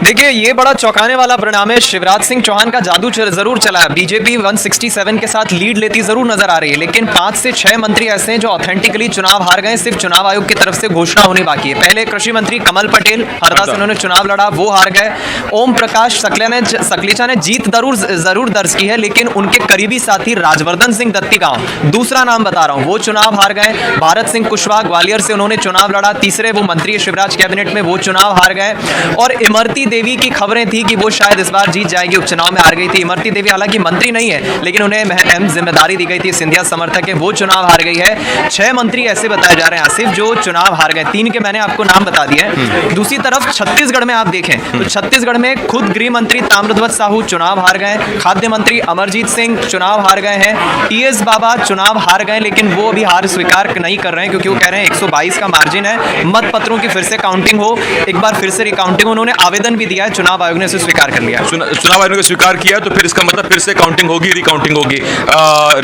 देखिए, ये बड़ा चौंकाने वाला परिणाम है। शिवराज सिंह चौहान का जादू जरूर चला है। बीजेपी 167 के साथ लीड लेती जरूर नजर आ रही है, लेकिन 5 से 6 मंत्री ऐसे हैं जो ऑथेंटिकली चुनाव हार गए। सिर्फ चुनाव आयोग की तरफ से घोषणा होनी बाकी है। पहले कृषि मंत्री कमल पटेल, हरदा से उन्होंने चुनाव लड़ा, वो हार गए। ओम प्रकाश सकलेचा ने जीत जरूर दर्ज की है, लेकिन उनके करीबी साथी राजवर्धन सिंह दत्तीगांव, दूसरा नाम बता रहा हूं, वो चुनाव हार गए। भारत सिंह कुशवाहा ग्वालियर से उन्होंने चुनाव लड़ा, तीसरे वो मंत्री शिवराज कैबिनेट में, वो चुनाव हार गए। और इमरती देवी की खबरें थी कि वो शायद इस बार जीत जाएगी, उपचुनाव में हार गई थी। इमरती देवी हालांकि मंत्री नहीं है, लेकिन उन्हें अहम जिम्मेदारी दी गई थी, सिंधिया समर्थक है, वो चुनाव हार गई है। 6 मंत्री ऐसे बताए जा रहे हैं आसिफ जो चुनाव हार गए। 3 के मैंने आपको नाम बता दिए हैं। दूसरी तरफ छत्तीसगढ़ में आप देखें तो छत्तीसगढ़ में खुद गृह मंत्री ताम्रध्वज साहू चुनाव हार गए, खाद्य मंत्री अमरजीत सिंह चुनाव हार गए हैं, टीएस बाबा चुनाव हार गए, लेकिन वो अभी हार स्वीकार नहीं कर रहे हैं क्योंकि वो कह रहे हैं 122 का मार्जिन है, मत पत्रों की फिर से काउंटिंग हो, एक बार फिर से रिकाउंटिंग। उन्होंने आवेदन भी दिया है, चुनाव आयोग ने इसे स्वीकार कर लिया। चुनाव आयोग ने स्वीकार किया तो फिर इसका मतलब फिर से काउंटिंग होगी, रिकाउंटिंग होगी।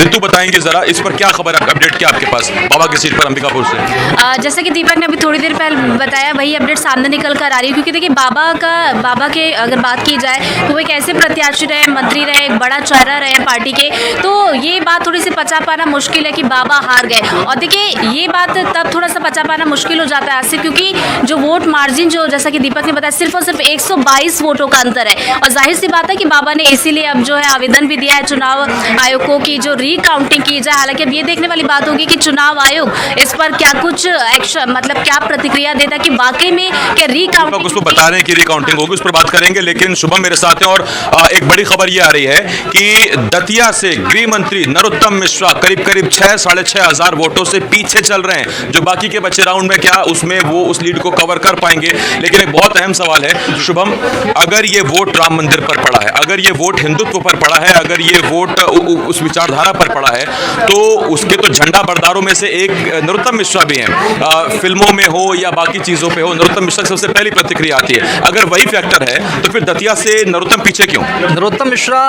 ऋतु बताएंगे जरा इस पर क्या खबर है, अपडेट क्या आपके पास बाबा की सीट पर अंबिकापुर से? जैसे कि दीपक ने अभी थोड़ी देर पहले बताया, वही अपडेट सामने निकल कर आ रही है। क्योंकि देखिए, बाबा के अगर बात की जाए तो वो एक ऐसे प्रत्याशी रहे, मंत्री रहे, एक बड़ा चेहरा रहे पार्टी के, तो ये बात थोड़ी सी पचा पाना मुश्किल है कि बाबा हार गए। और देखिए, ये बात तब थोड़ा सा पचा पाना मुश्किल हो जाता है आसिफ, क्योंकि जो वोट मार्जिन जो जैसा कि दीपक ने बताया सिर्फ और सिर्फ 122 वोटों का अंतर है। और जाहिर सी बात है कि बाबा ने इसीलिए अब जो है आवेदन भी दिया है चुनाव आयोग को कि जो रिकाउंटिंग की जाए। हालांकि अब ये देखने वाली बात होगी कि चुनाव आयोग इस पर क्या कुछ एक्शन, मतलब क्या प्रतिक्रिया देता है कि वाकई में क्या रिकाउंटिंग। उसको बता रहे हैं कि रिकाउंटिंग होगी, उस पर बात करेंगे। लेकिन शुभम मेरे साथ हैं और एक बड़ी खबर ये आ रही है कि दतिया से गृह मंत्री नरोत्तम मिश्रा करीब 6-6.5 हजार वोटों से पीछे चल रहे हैं। जो बाकी के बचे राउंड में क्या उसमें वो उस लीड को कवर कर पाएंगे? लेकिन एक बहुत अहम सवाल है शुभम, अगर ये वोट राम मंदिर पर पड़ा है, अगर ये वोट हिंदुत्व पर पड़ा है, अगर ये वोट उस विचारधारा पर पड़ा है, तो उसके तो झंडा बरदारों में से एक नरोत्तम मिश्रा भी हैं। फिल्मों में हो या बाकी चीजों पे हो, नरोत्तम मिश्रा की सबसे पहली प्रतिक्रिया आती है। अगर वही फैक्टर है तो फिर दतिया से नरोत्तम पीछे क्यों? नरोत्तम मिश्रा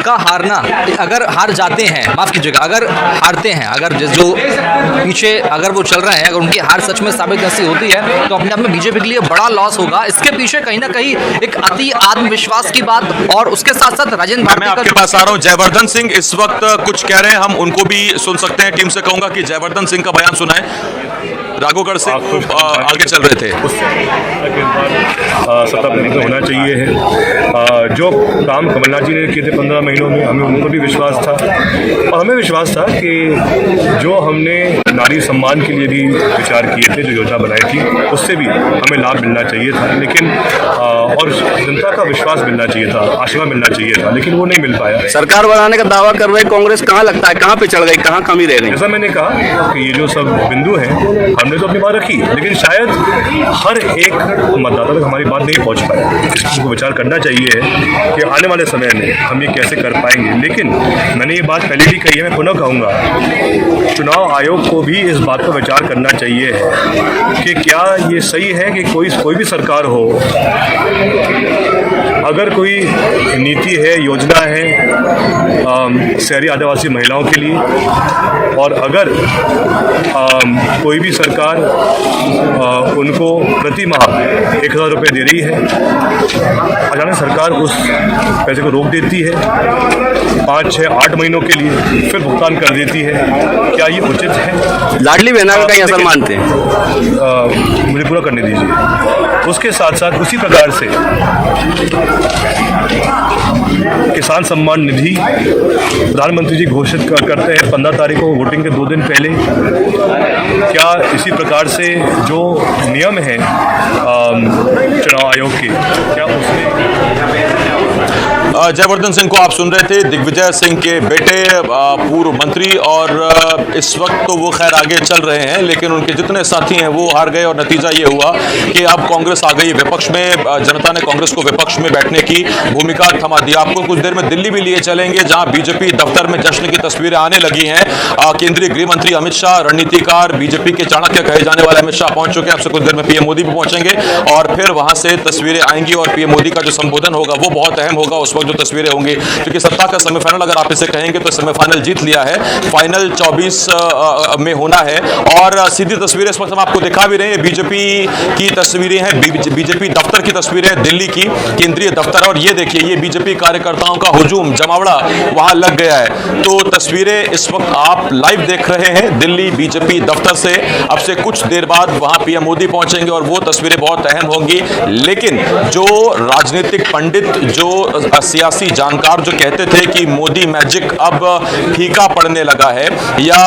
का हारना, अगर हार जाते हैं, माफ कीजिएगा, अगर हारते हैं, अगर जो पीछे अगर वो चल रहे हैं, अगर उनकी हार सच में साबित ऐसी होती है तो अपने आप में बीजेपी के लिए बड़ा लॉस होगा। इसके पीछे कहीं ना कहीं एक अति आत्मविश्वास की बात और उसके साथ साथ राजेंद्र भारती। मैं आपके पास आ रहा हूं। जयवर्धन सिंह इस वक्त कुछ कह रहे हैं, हम उनको भी सुन सकते हैं। टीम से कहूंगा कि जयवर्धन सिंह का बयान सुनाए। राघोगढ़ से आगे चल रहे थे, सत्ता में होना चाहिए है। जो काम कमलनाथ जी ने किए थे 15 महीनों में, हमें उन पर भी विश्वास था और हमें विश्वास था कि जो हमने नारी सम्मान के लिए भी विचार किए थे, जो योजना बनाई थी, उससे भी हमें लाभ मिलना चाहिए था। लेकिन और जनता का विश्वास मिलना चाहिए था, आशीर्वाद मिलना चाहिए था, लेकिन वो नहीं मिल पाया। सरकार बनाने का दावा कर रहे कांग्रेस, कहाँ लगता है कहाँ पे चढ़ गई, कहाँ कमी रह गई? जैसा मैंने कहा कि ये जो सब बिंदु हैं, हमने तो अपनी बात रखी, लेकिन शायद हर एक मतदाता तक हमारी बात नहीं पहुंच पाया। इसको विचार करना चाहिए कि आने वाले समय में हम ये कैसे कर पाएंगे। लेकिन मैंने ये बात पहले भी कही है, मैं पुनः कहूँगा, चुनाव आयोग को भी इस बात पर विचार करना चाहिए कि क्या ये सही है कि कोई भी सरकार हो, अगर कोई नीति है, योजना है शहरी आदिवासी महिलाओं के लिए, और अगर कोई भी सरकार उनको प्रति माह 1000 रुपये दे रही है, अचानक सरकार उस पैसे को रोक देती है 5, 6, 8 महीनों के लिए, फिर भुगतान कर देती है, क्या ये उचित है? लाडली बहना का कहीं असर मानते हैं? मुझे पूरा करने दीजिए। उसके साथ साथ उसी प्रकार से किसान सम्मान निधि प्रधानमंत्री जी घोषित करते हैं 15 तारीख को, वोटिंग के 2 दिन पहले। क्या इसी प्रकार से जो नियम है चुनाव आयोग के, क्या उसमें जयवर्धन सिंह को आप सुन रहे थे, दिग्विजय सिंह के बेटे, पूर्व मंत्री, और इस वक्त तो वो खैर आगे चल रहे हैं, लेकिन उनके जितने साथी हैं वो हार गए और नतीजा ये हुआ कि अब कांग्रेस आ गई विपक्ष में। जनता ने कांग्रेस को विपक्ष में बैठने की भूमिका थमा दी। आपको कुछ देर में दिल्ली भी लिए चलेंगे, जहां बीजेपी दफ्तर में जश्न की तस्वीरें आने लगी हैं। केंद्रीय गृह मंत्री अमित शाह, रणनीतिकार, बीजेपी के चाणक्य कहे जाने वाले अमित शाह पहुंच चुके हैं। आपसे कुछ देर में पीएम मोदी भी पहुंचेंगे और फिर वहां से तस्वीरें आएंगी और पीएम मोदी का जो संबोधन होगा वो बहुत अहम होगा। उस वक्त जो तस्वीरें होंगी, क्योंकि सत्ता का सेमीफाइनल अगर आप इसे कहेंगे तो सेमीफाइनल जीत लिया है, फाइनल 24 में होना है। और सीधी तस्वीरें इस वक्त हम आपको दिखा भी रहे हैं, बीजेपी की तस्वीरें हैं, बीजेपी दफ्तर की तस्वीरें हैं, दिल्ली की केंद्रीय दफ्तर। और ये देखिए, ये बीजेपी कार्यकर्ताओं का हुजूम जमावड़ा वहां लग गया है। तो तस्वीरें इस वक्त आप लाइव देख रहे हैं दिल्ली बीजेपी दफ्तर से। अब से कुछ देर बाद वहां पीएम मोदी पहुंचेंगे और वो तस्वीरें बहुत अहम होंगी। लेकिन जो राजनीतिक पंडित, जो सियासी जानकार जो कहते थे कि मोदी मैजिक अब फीका पड़ने लगा है या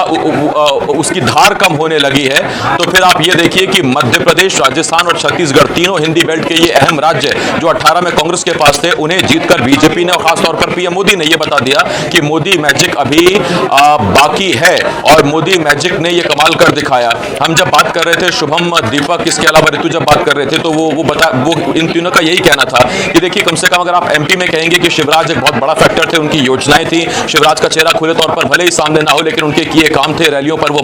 उसकी धार कम होने लगी है, तो फिर आप ये देखिए कि मध्य प्रदेश, राजस्थान और छत्तीसगढ़ तीनों हिंदी बेल्ट के ये अहम राज्य जो 18 में कांग्रेस के पास थे, उन्हें जीतकर बीजेपी ने और खासतौर पर पीएम मोदी ने ये बता दिया कि मोदी मैजिक अभी बाकी है। और मोदी मैजिक ने ये कमाल कर दिखाया। हम जब बात कर रहे थे, शुभम, दीपक, इसके अलावा ऋतु जब बात कर रहे थे, तो वो इन तीनों का यही कहना था कि देखिए, कम से कम अगर आप एमपी में कहेंगे कि शिवराज एक बहुत बड़ा फैक्टर थे, उनकी योजनाएं थी, शिवराज का चेहरा खुले तौर पर भले ही सामने ना हो, लेकिन उनके किए काम थे, रैलियों पर वो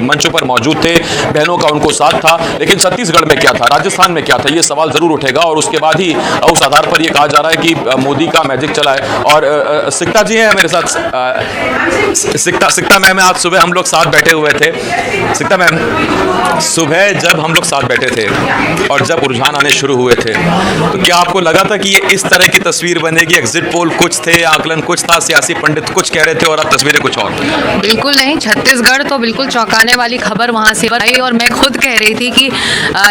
मंचों पर मौजूद थे, बहनों का उनको साथ था। लेकिन छत्तीसगढ़ में क्या था, राजस्थान में क्या था, ये सवाल जरूर उठेगा। और उसके बाद ही उस आधार पर यह कहा जा रहा है कि मोदी का मैजिक चला है। और सिक्ता जी हैं मेरे साथ, सिक्ता मैम, आज सुबह हम लोग साथ बैठे हुए थे। सिक्ता मैम, सुबह जब हम लोग साथ बैठे थे और जब रुझान आने शुरू हुए थे, तो क्या आपको लगा था कि ये इस तरह की तस्वीर बनेगी? एग्जिट पोल कुछ थे, आकलन कुछ था, सियासी पंडित कुछ कह रहे थे और अब तस्वीरें कुछ और? बिल्कुल नहीं, छत्तीसगढ़ तो बिल्कुल चौंकाने वाली खबर वहां से आई और मैं खुद कह रही थी कि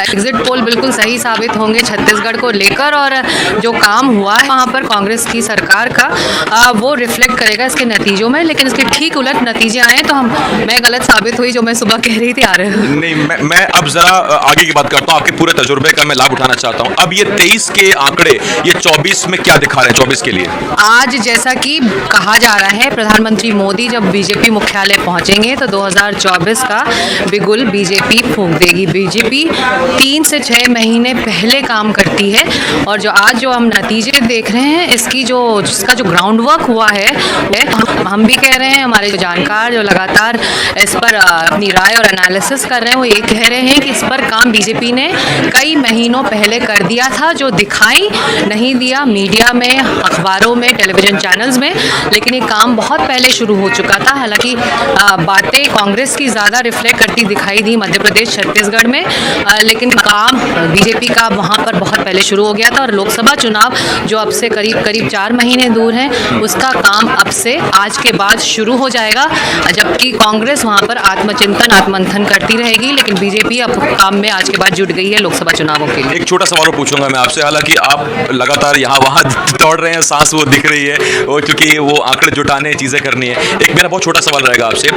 एग्जिट पोल बिल्कुल सही साबित होंगे छत्तीसगढ़ को लेकर, और जो काम हुआ है वहाँ पर कांग्रेस की सरकार का वो रिफ्लेक्ट करेगा इसके नतीजों में। लेकिन इसके ठीक उलट नतीजे आए तो मैं गलत साबित हुई, जो मैं सुबह कह रही थी आ रहे हो। नहीं, मैं अब जरा आगे की बात करता हूँ, आपके पूरे तजुर्बे का मैं लाभ उठाना चाहता हूँ। अब ये 23 के आंकड़े ये 24 में क्या दिखा रहे हैं 24 के लिए? आज जैसा कि कहा जा रहा है, प्रधानमंत्री मोदी जब बीजेपी मुख्यालय पहुंचेंगे तो 2024 का बिगुल बीजेपी फूंक देगी। बीजेपी 3 से 6 महीने पहले काम करती है और जो हम नतीजे देख रहे हैं, इसका जो ग्राउंड वर्क हुआ है, हम भी कह रहे हैं, हमारे जो जानकार जो लगातार इस पर अपनी राय और एनालिसिस कर रहे हैं, वो ये कह रहे हैं कि इस पर काम बीजेपी ने कई महीनों पहले कर दिया था, जो दिखाई नहीं दिया मीडिया में, अखबारों में, टेलीविजन चैनल्स में, लेकिन ये काम बहुत पहले शुरू हो चुका था। हालांकि बातें कांग्रेस की ज़्यादा रिफ्लेक्ट करती दिखाई दी मध्य प्रदेश, छत्तीसगढ़ में, लेकिन काम बीजेपी का वहाँ पर बहुत पहले शुरू हो गया था। और लोकसभा चुनाव जो अब से करीब 4 महीने दूर हैं, उसका काम अब से आज के बाद शुरू हो जाएगा, जबकि कांग्रेस वहाँ पर आत्मचिंतन, आत्ममंथन करती रहेगी। लेकिन बीजेपी अब काम में आज के बाद जुट गई है लोकसभा चुनावों के लिए। एक छोटा सवाल पूछूंगा मैं आपसे, हालांकि आप लगातार यहाँ वहाँ दौड़ रहे हैं, सांस वो दिख रही है, वो क्योंकि वो आंकड़े जुटाने, चीजें करनी है। एक मेरा बहुत छोटा सवाल रहेगा आपसे,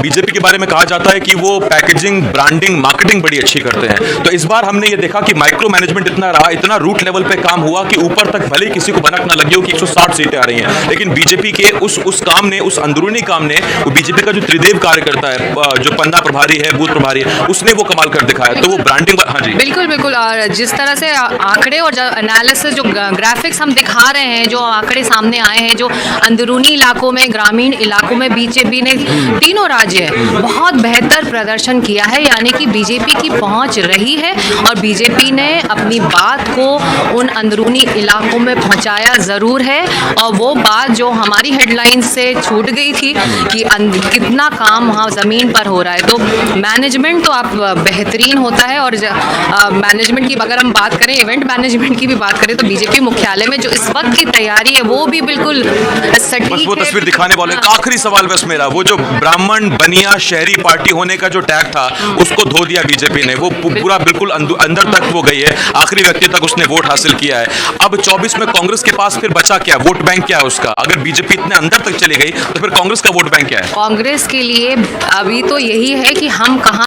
बीजेपी के बारे में कहा जाता है कि वो पैकेजिंग, ब्रांडिंग, मार्केटिंग बड़ी अच्छी करते हैं। तो इस बार हमने ये देखा कि माइक्रो मैनेजमेंट इतना रहा, इतना रूट लेवल पे काम हुआ कि ऊपर तक भले किसी को भनक ना लगी हो कि 160 सीटें आ रही हैं, लेकिन बीजेपी के उस काम ने, उस अंदरूनी काम ने, वो बीजेपी का जो त्रिदेव कार्यकर्ता है, जो पन्ना प्रभारी है, बूथ प्रभारी है, उसने वो कमाल कर दिखाया। तो वो ब्रांडिंग, हाँ जी बिल्कुल बिल्कुल। और जिस तरह से आंकड़े और एनालिसिस, जो ग्राफिक्स हम दिखा रहे हैं, जो आंकड़े सामने आए हैं, जो अंदरूनी इलाकों में, ग्रामीण इलाकों में बीजेपी ने तीनों राज्य बहुत बेहतर प्रदर्शन किया है, यानी कि बीजेपी की पहुंच रही है और बीजेपी ने अपनी बात को उन अंदरूनी इलाकों में पहुंचाया ज़रूर है। और वो बात जो हमारी हेडलाइन से छूट गई थी कि कितना काम वहाँ ज़मीन पर हो रहा है, तो मैनेजमेंट तो आप बेहतरीन होता है। और मैनेजमेंट की अगर हम बात करें, इवेंट मैनेजमेंट की भी बात करें, तो बीजेपी मुख्यालय में जो इस वक्त की तैयारी है वो भी बिल्कुल सटीक है। वो तस्वीर दिखाने वाले। आखिरी सवाल बस मेरा, वो जो ब्राह्मण बनिया शहरी पार्टी होने का जो टैग था, उसको धो दिया बीजेपी ने, वो पूरा बिल्कुल अंदर तक वो गई है, आखिरी व्यक्ति तक उसने वोट हासिल किया है। अब 24 में कांग्रेस के पास फिर बचा क्या, वोट बैंक क्या है उसका? अगर बीजेपी इतने अंदर तक चली गई तो फिर कांग्रेस का वोट बैंक क्या है? कांग्रेस के लिए अभी तो यही है कि हम कहाँ